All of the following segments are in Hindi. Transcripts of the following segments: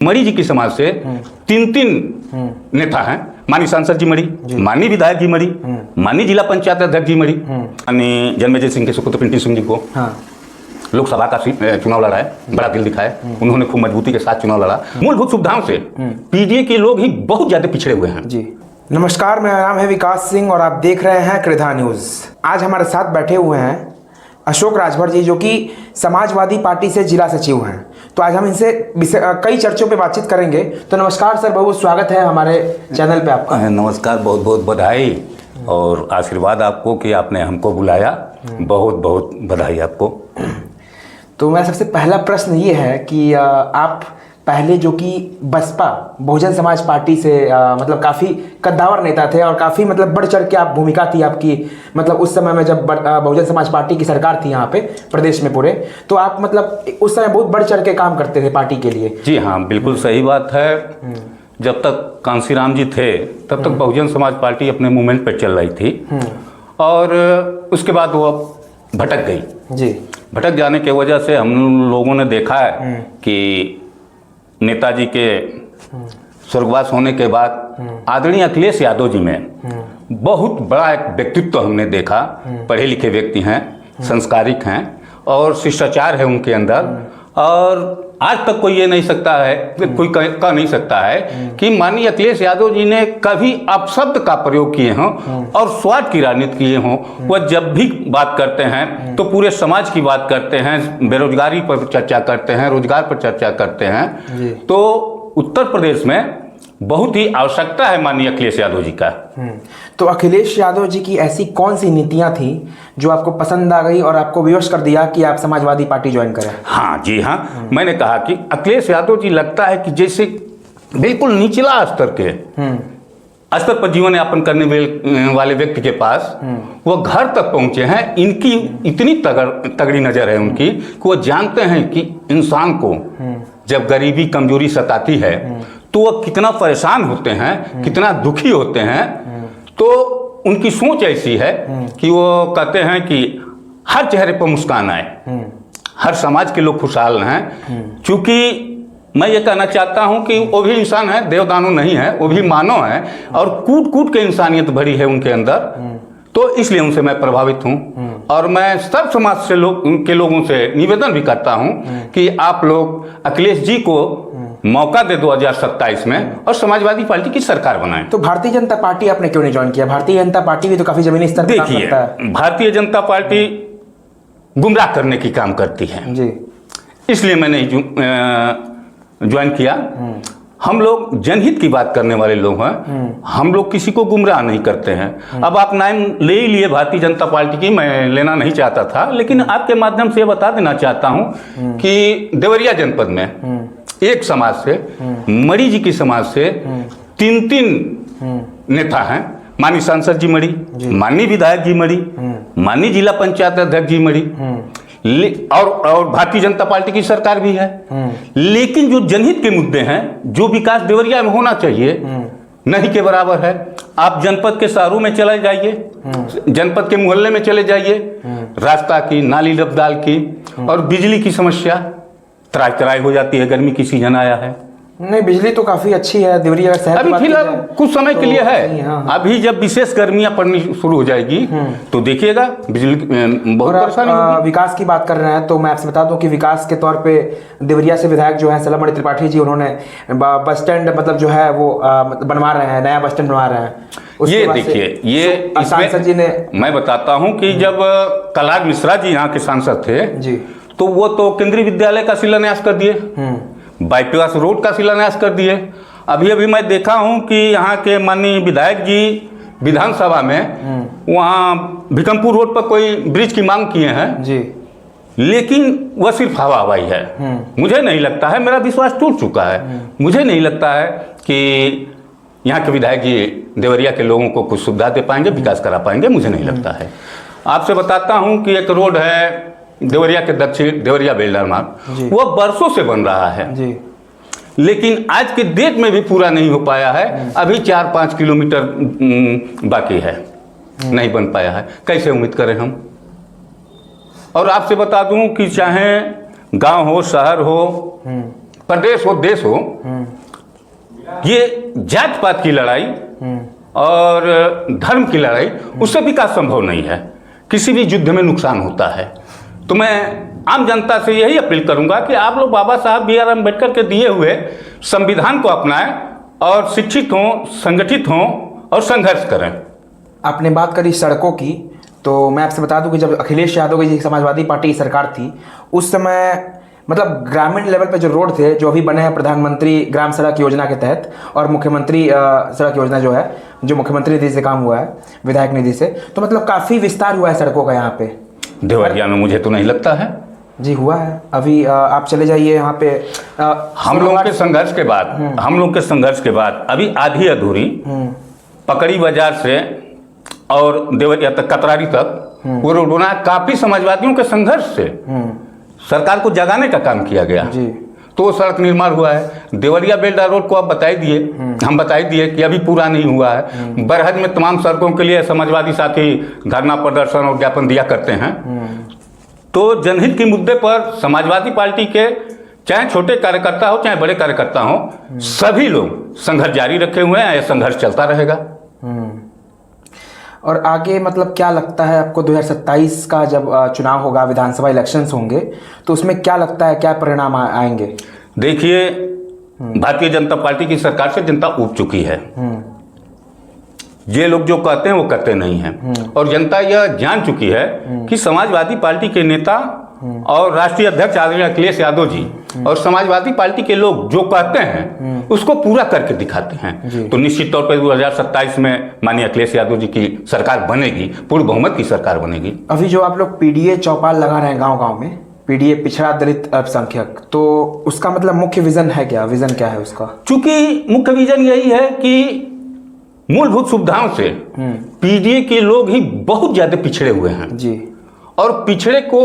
मरी जी की समाज से तीन नेता हैं। माननीय सांसद जी मरी, माननीय विधायक जी मरी, माननीय जिला पंचायत अध्यक्ष जी मरी, माननीय जन्मेजय सिंह के सुपुत्र पिंटू सिंह जी को लोकसभा का चुनाव लड़ा है, बड़ा दिल दिखाया, उन्होंने खूब मजबूती के साथ चुनाव लड़ा। मूलभूत सुविधाओं से पीडीए के लोग ही बहुत ज्यादा पिछड़े हुए हैं। जी नमस्कार, मेरा नाम है विकास सिंह और आप देख रहे हैं कृधा न्यूज। आज हमारे साथ बैठे हुए हैं अशोक राजभर जी, जो कि समाजवादी पार्टी से जिला सचिव हैं। तो आज हम इनसे कई चर्चों पे बातचीत करेंगे। तो नमस्कार सर, बहुत स्वागत है हमारे चैनल पे आपका। नमस्कार, बहुत बहुत बधाई और आशीर्वाद आपको कि आपने हमको बुलाया, बहुत बहुत बधाई आपको। तो मेरा सबसे पहला प्रश्न ये है कि आप पहले जो कि बसपा बहुजन समाज पार्टी से मतलब काफ़ी कद्दावर नेता थे और काफ़ी मतलब बढ़ चढ़ के आप भूमिका थी आपकी, मतलब उस समय में जब बहुजन समाज पार्टी की सरकार थी यहाँ पे प्रदेश में पूरे, तो आप मतलब उस समय बहुत बढ़ चढ़ के काम करते थे पार्टी के लिए। जी हाँ, बिल्कुल सही बात है। जब तक कांसीराम जी थे तब तक बहुजन समाज पार्टी अपने मूवमेंट पर चल रही थी और उसके बाद वो भटक गई। जी, भटक जाने की वजह से हम लोगों ने देखा है कि नेताजी के स्वर्गवास होने के बाद आदरणीय अखिलेश यादव जी में बहुत बड़ा एक व्यक्तित्व हमने देखा। पढ़े लिखे व्यक्ति हैं, संस्कारिक हैं और शिष्टाचार है उनके अंदर। और आज तक कोई ये नहीं सकता है, कोई कह नहीं सकता है कि माननीय अखिलेश यादव जी ने कभी अपशब्द का प्रयोग किए हों और स्वार्थ की राजनीति किए हों। वह जब भी बात करते हैं तो पूरे समाज की बात करते हैं, बेरोजगारी पर चर्चा करते हैं, रोजगार पर चर्चा करते हैं। तो उत्तर प्रदेश में बहुत ही आवश्यकता है माननीय अखिलेश यादव जी का। तो अखिलेश यादव जी की ऐसी कौन सी नीतियां थी जो आपको पसंद आ गई और आपको विवश कर दिया कि आप समाजवादी पार्टी ज्वाइन करें? हाँ जी हाँ, मैंने कहा कि अखिलेश यादव जी लगता है कि जैसे बिल्कुल निचला स्तर के स्तर पर जीवन यापन करने वाले व्यक्ति के पास वो घर तक पहुंचे हैं। इनकी इतनी तगड़ी नजर है उनकी कि वो जानते हैं कि इंसान को जब गरीबी कमजोरी सताती है तो वो कितना परेशान होते हैं, कितना दुखी होते हैं। तो उनकी सोच ऐसी है कि वो कहते हैं कि हर चेहरे पर मुस्कान आए, हर समाज के लोग खुशहाल हैं। क्योंकि मैं ये कहना चाहता हूं कि वो भी इंसान है, देवदानव नहीं है, वो भी मानव है और कूट कूट के इंसानियत भरी है उनके अंदर। तो इसलिए उनसे मैं प्रभावित हूं और मैं सब समाज से लोगों से निवेदन भी करता हूं कि आप लोग अखिलेश जी को मौका दे 2027 में और समाजवादी पार्टी की सरकार बनाएं। तो भारतीय जनता पार्टी आपने क्यों नहीं ज्वाइन किया? भारतीय जनता पार्टी भी तो काफी जमीनी स्तर पर काम करता है। देखिए, भारतीय जनता पार्टी गुमराह करने की काम करती है जी, इसलिए मैंने ज्वाइन किया। हम लोग जनहित की बात करने वाले लोग हैं, हम लोग किसी को गुमराह नहीं करते हैं। अब आप नाम ले ही लिए भारतीय जनता पार्टी की, मैं लेना नहीं चाहता था, लेकिन आपके माध्यम से बता देना चाहता हूं कि देवरिया जनपद में एक समाज से, मरी जी की समाज से तीन नेता हैं। माननीय सांसद जी मरी, माननीय विधायक जी मरी, माननीय जिला पंचायत अध्यक्ष जी मरी और भारतीय जनता पार्टी की सरकार भी है। लेकिन जो जनहित के मुद्दे हैं, जो विकास देवरिया में होना चाहिए, नहीं के बराबर है। आप जनपद के शहरों में चले जाइए, जनपद के मोहल्ले में चले जाइए, रास्ता की, नाली रबदाल की और बिजली की समस्या त्राई त्राई हो जाती है। गर्मी की सीजन आया है, नहीं बिजली तो काफी अच्छी है देवरिया शहर। अभी फिलहाल कुछ समय के लिए है। अभी जब विशेष गर्मियां पड़नी शुरू हो जाएगी तो देखिएगा बिजली बहुत परेशानी होगी। विकास की बात कर रहे हैं तो मैं आपसे बता दूं कि विकास के तौर पे देवरिया से विधायक जो है सलमणि त्रिपाठी जी, उन्होंने बस स्टैंड मतलब जो है वो बनवा रहे हैं, नया बस स्टैंड बनवा रहे हैं। ये देखिए, ये सांसद जी ने, मैं बताता हूँ कि जब कलाग मिश्रा जी यहाँ के सांसद थे जी, तो वो तो केंद्रीय विद्यालय का शिलान्यास कर दिए, बाईपास रोड का शिलान्यास कर दिए। अभी मैं देखा हूं कि यहाँ के माननीय विधायक जी विधानसभा में वहाँ भिकमपुर रोड पर कोई ब्रिज की मांग किए हैं जी, लेकिन वह सिर्फ हवा हवाई है। मुझे नहीं लगता है, मेरा विश्वास टूट चुका है। मुझे नहीं लगता है कि यहाँ के विधायक जी देवरिया के लोगों को कुछ सुविधा दे पाएंगे, विकास करा पाएंगे, मुझे नहीं लगता है। आपसे बताता हूँ कि एक रोड है देवरिया के दक्षिण, देवरिया बेलदार मार्ग, वो बरसों से बन रहा है जी, लेकिन आज के डेट में भी पूरा नहीं हो पाया है। अभी 4-5 किलोमीटर बाकी है, नहीं बन पाया है। कैसे उम्मीद करें हम? और आपसे बता दूं कि चाहे गांव हो, शहर हो, प्रदेश हो, देश हो, ये जात पात की लड़ाई और धर्म की लड़ाई, उससे विकास संभव नहीं है। किसी भी युद्ध में नुकसान होता है। तो मैं आम जनता से यही अपील करूंगा कि आप लोग बाबा साहब बी आर अम्बेडकर के दिए हुए संविधान को अपनाएं और शिक्षित हों, संगठित हों और संघर्ष करें। आपने बात करी सड़कों की, तो मैं आपसे बता दूं कि जब अखिलेश यादव की समाजवादी पार्टी की सरकार थी, उस समय मतलब ग्रामीण लेवल पे जो रोड थे, जो अभी बने हैं प्रधानमंत्री ग्राम सड़क योजना के तहत, और मुख्यमंत्री सड़क योजना जो है, जो मुख्यमंत्री निधि से काम हुआ है, विधायक निधि से, तो मतलब काफ़ी विस्तार हुआ है सड़कों का यहाँ पे। देवरिया में मुझे तो नहीं लगता है। जी हुआ है। अभी आप चले जाइए यहाँ पे। हम लोगों के संघर्ष के बाद अभी आधी अधूरी पकड़ी बाजार से और देवरिया तक, कतरारी तक वो रोड बना, काफी समाजवादियों के संघर्ष से सरकार को जगाने का काम किया गया जी। तो वो सड़क निर्माण हुआ है। देवरिया बेल्दा रोड को आप बताई दिए, हम बताई दिए कि अभी पूरा नहीं हुआ है। बरहज में तमाम सड़कों के लिए समाजवादी साथी धरना प्रदर्शन और ज्ञापन दिया करते हैं। तो जनहित के मुद्दे पर समाजवादी पार्टी के चाहे छोटे कार्यकर्ता हो चाहे बड़े कार्यकर्ता हो, सभी लोग संघर्ष जारी रखे हुए हैं। यह संघर्ष चलता रहेगा। और आगे मतलब क्या लगता है आपको, 2027 का जब चुनाव होगा, विधानसभा इलेक्शंस होंगे, तो उसमें क्या लगता है, क्या परिणाम आएंगे? देखिए, भारतीय जनता पार्टी की सरकार से जनता ऊब चुकी है। ये लोग जो कहते हैं वो करते नहीं हैं, और जनता यह जान चुकी है कि समाजवादी पार्टी के नेता और राष्ट्रीय अध्यक्ष आदरणीय अखिलेश यादव जी और समाजवादी पार्टी के लोग जो कहते हैं उसको पूरा करके दिखाते हैं। तो निश्चित तौर पर 2027 में माननीय अखिलेश यादव जी की सरकार बनेगी, पूर्ण बहुमत की सरकार बनेगी। अभी जो आप लोग पीडीए चौपाल लगा रहे हैं गांव-गांव में, पीडीए पिछड़ा दलित अल्पसंख्यक, तो उसका मतलब मुख्य विजन है क्या? विजन क्या है उसका? चूंकि मुख्य विजन यही है कि मूलभूत सुविधाओं से पीडीए के लोग ही बहुत ज्यादा पिछड़े हुए हैं जी, और पिछड़े को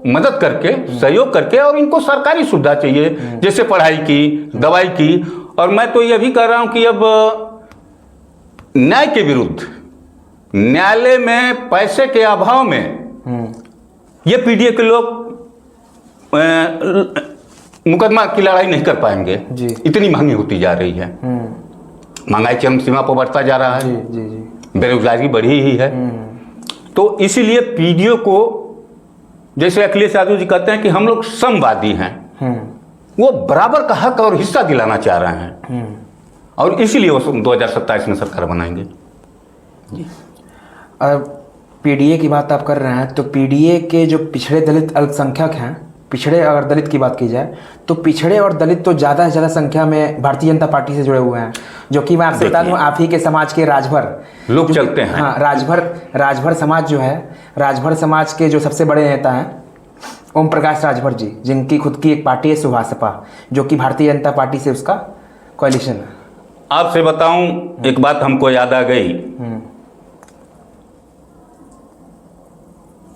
मदद करके, सहयोग करके, और इनको सरकारी सुविधा चाहिए, जैसे पढ़ाई की, दवाई की। और मैं तो यह भी कह रहा हूं कि अब न्याय के विरुद्ध, न्यायालय में पैसे के अभाव में ये पीडीए के लोग मुकदमा की लड़ाई नहीं कर पाएंगे जी। इतनी महंगी होती जा रही है। महंगाई चरम सीमा पर बढ़ता जा रहा है जी, जी, जी। बेरोजगारी बढ़ी ही है। तो इसीलिए पीडीओ को, जैसे अखिलेश यादव जी कहते हैं कि हम लोग समवादी हैं, वो बराबर का हक और हिस्सा दिलाना चाह रहे हैं, और इसीलिए वो 2027 में सरकार बनाएंगे। पीडीए की बात आप कर रहे हैं, तो पीडीए के जो पिछड़े दलित अल्पसंख्यक हैं, पिछड़े अगर दलित की बात की जाए तो पिछड़े और दलित तो ज़्यादा से ज़्यादा संख्या में भारतीय जनता पार्टी से जुड़े हुए हैं, जो कि मैं आपसे बता दूं, आप ही के समाज के राजभर लोग चलते हैं। हाँ, राजभर समाज जो है, राजभर समाज के जो सबसे बड़े नेता हैं ओम प्रकाश राजभर जी, जिनकी खुद की एक पार्टी है सुभाषपा, जो कि भारतीय जनता पार्टी से उसका कोalition है। आपसे बताऊं, एक बात हमको याद आ गई।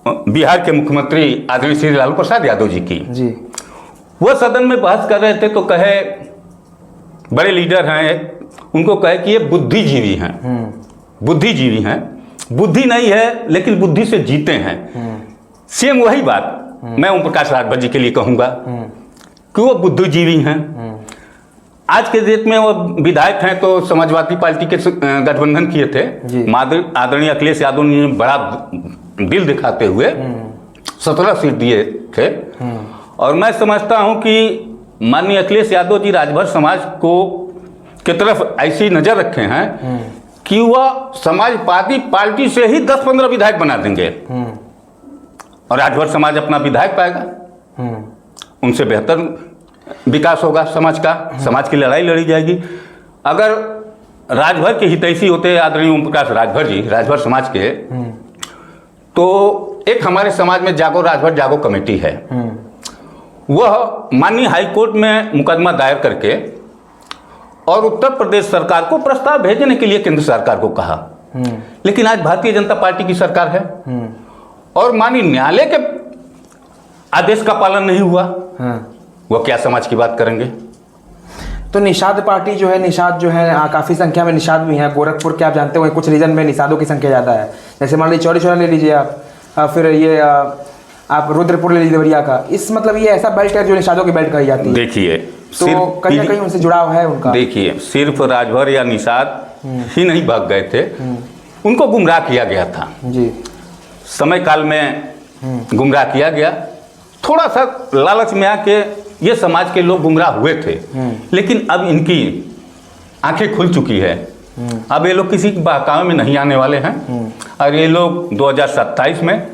बिहार के मुख्यमंत्री आदरणीय श्री लालू प्रसाद यादव जी की जी, वह सदन में बहस कर रहे थे, तो कहे, बड़े लीडर हैं, उनको कहे कि ये बुद्धिजीवी हैं। बुद्धिजीवी हैं, बुद्धि नहीं है लेकिन बुद्धि से जीते हैं। सेम वही बात मैं ओम प्रकाश राजभर जी के लिए कहूंगा कि वो बुद्धिजीवी हैं। आज के डेट में वो विधायक हैं, तो समाजवादी पार्टी के गठबंधन किए थे। आदरणीय अखिलेश यादव ने बड़ा दिल दिखाते हुए 17 सीट दिए थे, और मैं समझता हूं कि माननीय अखिलेश यादव जी राजभर समाज को की तरफ ऐसी नजर रखे हैं कि वह समाजवादी पार्टी से ही 10-15 विधायक बना देंगे, और राजभर समाज अपना विधायक पाएगा। उनसे बेहतर विकास होगा समाज का, समाज की लड़ाई लड़ी जाएगी। अगर राजभर के हितैषी होते आदरणीय ओम प्रकाश राजभर जी, राजभर समाज के, तो एक हमारे समाज में जागो राजभर जागो कमेटी है। वह माननीय हाईकोर्ट में मुकदमा दायर करके और उत्तर प्रदेश सरकार को प्रस्ताव भेजने के लिए केंद्र सरकार को कहा। लेकिन आज भारतीय जनता पार्टी की सरकार है और माननीय न्यायालय के आदेश का पालन नहीं हुआ, वो क्या समाज की बात करेंगे? तो निषाद पार्टी जो है, निषाद जो है काफ़ी संख्या में निषाद भी हैं। गोरखपुर के आप जानते हो कुछ रीजन में निषादों की संख्या ज़्यादा है। जैसे मान लीजिए चौरी चौरा ले लीजिए आप, फिर ये आप रुद्रपुर ले लीजिए देवरिया का। इस मतलब ये ऐसा बेल्ट है जो निषादों की बेल्ट कही जाती है। देखिए, तो कहीं ना कहीं उनसे जुड़ाव है उनका। देखिए, सिर्फ राजभर या निषाद ही नहीं भाग गए थे, उनको गुमराह किया गया था जी, समय काल में गुमराह किया गया। थोड़ा सा लालच में आके ये समाज के लोग गुमराह हुए थे, लेकिन अब इनकी आंखें खुल चुकी है। अब ये लोग किसी बहकावे में नहीं आने वाले हैं और ये लोग 2027 में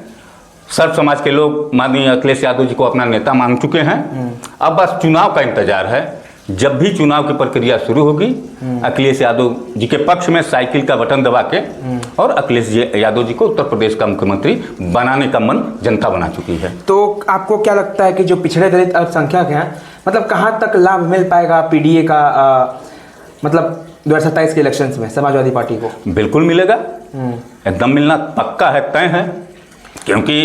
सर्व समाज के लोग माननीय अखिलेश यादव जी को अपना नेता मान चुके हैं। अब बस चुनाव का इंतजार है। जब भी चुनाव की प्रक्रिया शुरू होगी, अखिलेश यादव जी के पक्ष में साइकिल का बटन दबा के और अखिलेश यादव जी को उत्तर प्रदेश का मुख्यमंत्री बनाने का मन जनता बना चुकी है। तो आपको क्या लगता है कि जो पिछड़े दलित अल्पसंख्यक हैं, मतलब कहाँ तक लाभ मिल पाएगा पीडीए का, मतलब 2027 के इलेक्शंस में समाजवादी पार्टी को? बिल्कुल मिलेगा, एकदम मिलना पक्का है, तय है, क्योंकि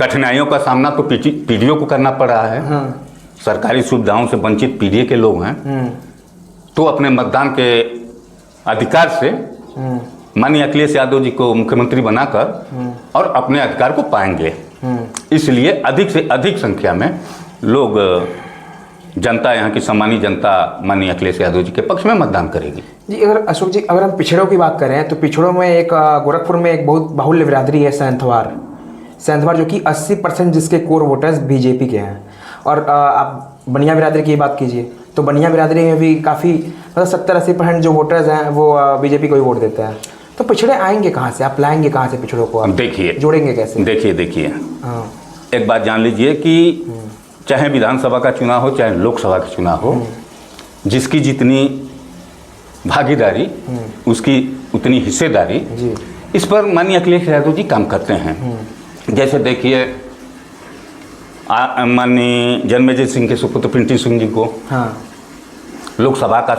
कठिनाइयों का सामना तो पीडीओ को करना पड़ रहा है। सरकारी सुविधाओं से वंचित पीडीए के लोग हैं, तो अपने मतदान के अधिकार से माननीय अखिलेश यादव जी को मुख्यमंत्री बनाकर और अपने अधिकार को पाएंगे। इसलिए अधिक से अधिक संख्या में लोग, जनता, यहाँ की सम्मानित जनता माननीय अखिलेश यादव जी के पक्ष में मतदान करेगी। जी, अगर अशोक जी, अगर हम पिछड़ों की बात करें तो पिछड़ों में एक गोरखपुर में एक बहुत बाहुल्य बिरादरी है, सैंथवार, जो कि 80% जिसके कोर वोटर्स बीजेपी के हैं। और आप बनिया बिरादरी की बात कीजिए तो बनिया बिरादरी में भी काफ़ी, मतलब 70-80% जो वोटर्स हैं वो बीजेपी को ही वोट देते हैं। तो पिछड़े आएंगे कहाँ से, आप लाएंगे कहाँ से पिछड़ों को, आप देखिए जोड़ेंगे कैसे? देखिए एक बात जान लीजिए कि चाहे विधानसभा का चुनाव हो, चाहे लोकसभा का चुनाव हो, जिसकी जितनी भागीदारी उसकी उतनी हिस्सेदारी, इस पर माननीय अखिलेश यादव जी काम करते हैं। जैसे देखिए, माननीय जन्मेजय सिंह के सुपुत्र पिंटू सिंह जी को लोकसभा का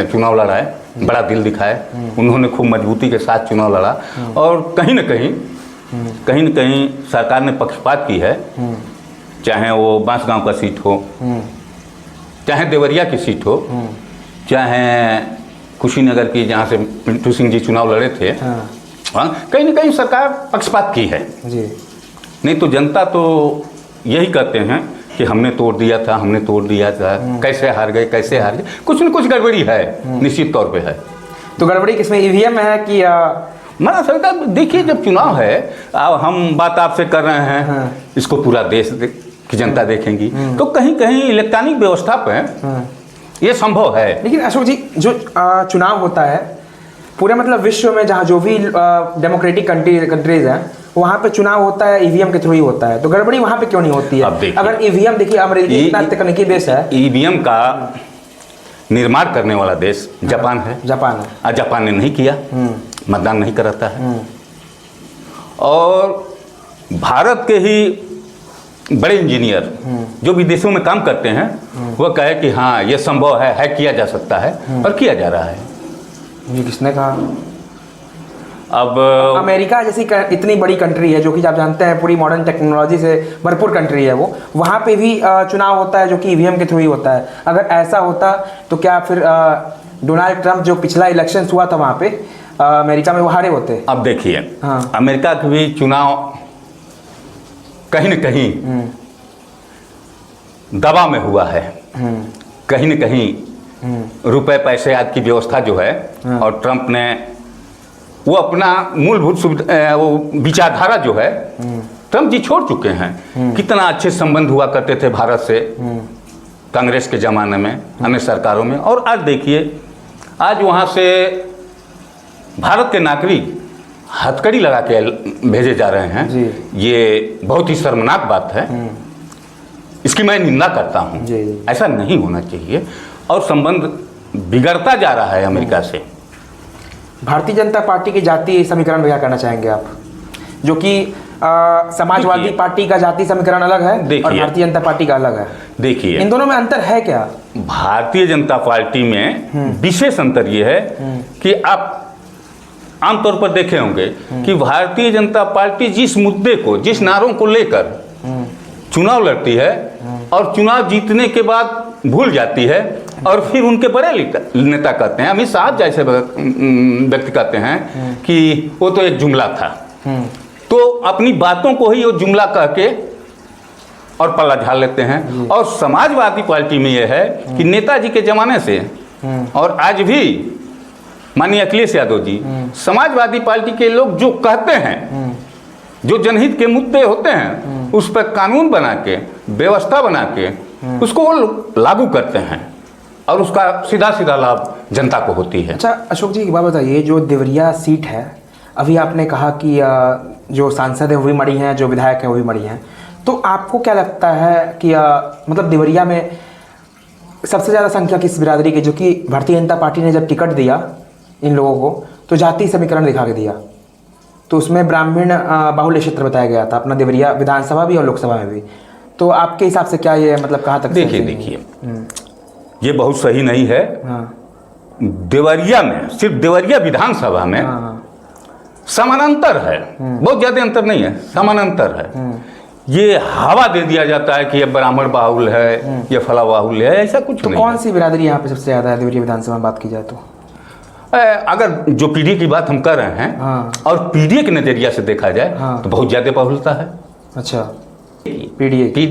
चुनाव लड़ा है, बड़ा दिल दिखाए, उन्होंने खूब मजबूती के साथ चुनाव लड़ा और कहीं न कहीं सरकार ने पक्षपात की है, चाहे वो बांसगांव का सीट हो, चाहे देवरिया की सीट हो, चाहे कुशीनगर की जहाँ से पिंटू सिंह जी चुनाव लड़े थे, कहीं न कहीं सरकार पक्षपात की है जी। नहीं तो जनता तो यही कहते हैं कि हमने तोड़ दिया था, कैसे हार गए, कुछ न कुछ गड़बड़ी है, निश्चित तौर पे है। तो गड़बड़ी किसमें, ईवीएम है कि माना सरकार? देखिए, जब चुनाव है, हम बात आपसे कर रहे हैं, इसको पूरा देश की जनता देखेंगी, तो कहीं कहीं इलेक्ट्रॉनिक व्यवस्था पे ये संभव है। लेकिन अशोक जी, जो चुनाव होता है पूरे मतलब विश्व में, जहाँ जो भी डेमोक्रेटिक कंट्रीज हैं, वहाँ पे चुनाव होता है ईवीएम के थ्रू ही होता है, तो गड़बड़ी वहाँ पे क्यों नहीं होती है? अगर ईवीएम, देखिए अमेरिका इतना तकनीकी देश है, ईवीएम का निर्माण करने वाला देश जापान है। और जापान ने नहीं किया, मतदान नहीं कराता है। और भारत के ही बड़े इंजीनियर जो विदेशों में काम करते हैं, वह कहे कि हाँ ये संभव है, किया जा सकता है, और किया जा रहा है। ये किसने कहा? अब अमेरिका जैसी इतनी बड़ी कंट्री है, जो कि आप जानते हैं पूरी मॉडर्न टेक्नोलॉजी से भरपूर कंट्री है, वो वहाँ पे भी चुनाव होता है जो कि ईवीएम के थ्रू ही होता है। अगर ऐसा होता तो क्या फिर डोनाल्ड ट्रंप जो पिछला इलेक्शन हुआ था वहाँ पे अमेरिका में, वो हारे होते? अब देखिए, अमेरिका का भी चुनाव कहीं न कहीं दबाव में हुआ है, कहीं न कहीं रुपए पैसे आदि की व्यवस्था जो है, और ट्रंप ने वो अपना मूलभूत वो विचारधारा जो है, ट्रंप जी छोड़ चुके हैं। कितना अच्छे संबंध हुआ करते थे भारत से कांग्रेस के ज़माने में, अन्य सरकारों में, और आज देखिए, आज वहाँ से भारत के नागरिक हथकड़ी लगा के भेजे जा रहे हैं। ये बहुत ही शर्मनाक बात है, इसकी मैं निंदा करता हूँ। ऐसा नहीं होना चाहिए, और संबंध बिगड़ता जा रहा है अमेरिका से। भारतीय जनता पार्टी के जातीय समीकरण में क्या करना चाहेंगे आप, जो कि समाजवादी पार्टी का जातीय समीकरण अलग है और भारतीय जनता पार्टी का अलग है? देखिए, इन दोनों में अंतर है क्या? भारतीय जनता पार्टी में विशेष अंतर ये है कि आप आमतौर पर देखे होंगे कि भारतीय जनता पार्टी जिस मुद्दे को, जिस नारों को लेकर चुनाव लड़ती है और चुनाव जीतने के बाद भूल जाती है, और फिर उनके बड़े नेता कहते हैं, अमित शाह जैसे व्यक्ति कहते हैं कि वो तो एक जुमला था, तो अपनी बातों को ही वो जुमला कह के और पल्ला झाड़ लेते हैं। और समाजवादी पार्टी में यह है कि नेताजी के ज़माने से और आज भी माननीय अखिलेश यादव जी, समाजवादी पार्टी के लोग जो कहते हैं, जो जनहित के मुद्दे होते हैं, उस पर कानून बना के, व्यवस्था बना के उसको वो लागू करते हैं और उसका सीधा सीधा लाभ जनता को होती है। अच्छा अशोक जी, एक बात बताइए, जो देवरिया सीट है, अभी आपने कहा कि जो सांसद है वो भी मरी हैं, जो विधायक हैं वो भी मरी हैं, तो आपको क्या लगता है कि मतलब देवरिया में सबसे ज़्यादा संख्या किस बिरादरी की, जो कि भारतीय जनता पार्टी ने जब टिकट दिया इन लोगों को तो जाति समीकरण दिखा के दिया, तो उसमें ब्राह्मण बाहुल्य क्षेत्र बताया गया था, अपना देवरिया विधानसभा भी और लोकसभा में भी। तो आपके हिसाब से क्या ये मतलब कहाँ तक देखिए ये बहुत सही नहीं है। हाँ। देवरिया में, सिर्फ देवरिया विधानसभा में समानांतर है, बहुत ज़्यादा अंतर नहीं है, समानांतर है। ये हवा दे दिया जाता है कि ये ब्राह्मण बाहुल है, ये फला बाहुल है, ऐसा कुछ नहीं। कौन सी बिरादरी यहाँ पे सबसे ज़्यादा है देवरिया विधानसभा में बात की जाए तो? अगर जो पीडीए की बात हम कर रहे हैं और पीडीए के नज़रिया से देखा जाए तो बहुत ज़्यादा बहुलता है। अच्छा, पीडीए की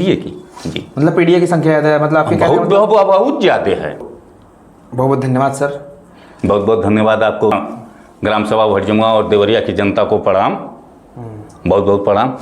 जी, मतलब पीडीए की संख्या ज़्यादा है, मतलब आपके बहुत ज़्यादा है। बहुत बहुत धन्यवाद सर। बहुत बहुत धन्यवाद आपको। ग्राम सभा भटजमुआ और देवरिया की जनता को प्रणाम, बहुत बहुत प्रणाम।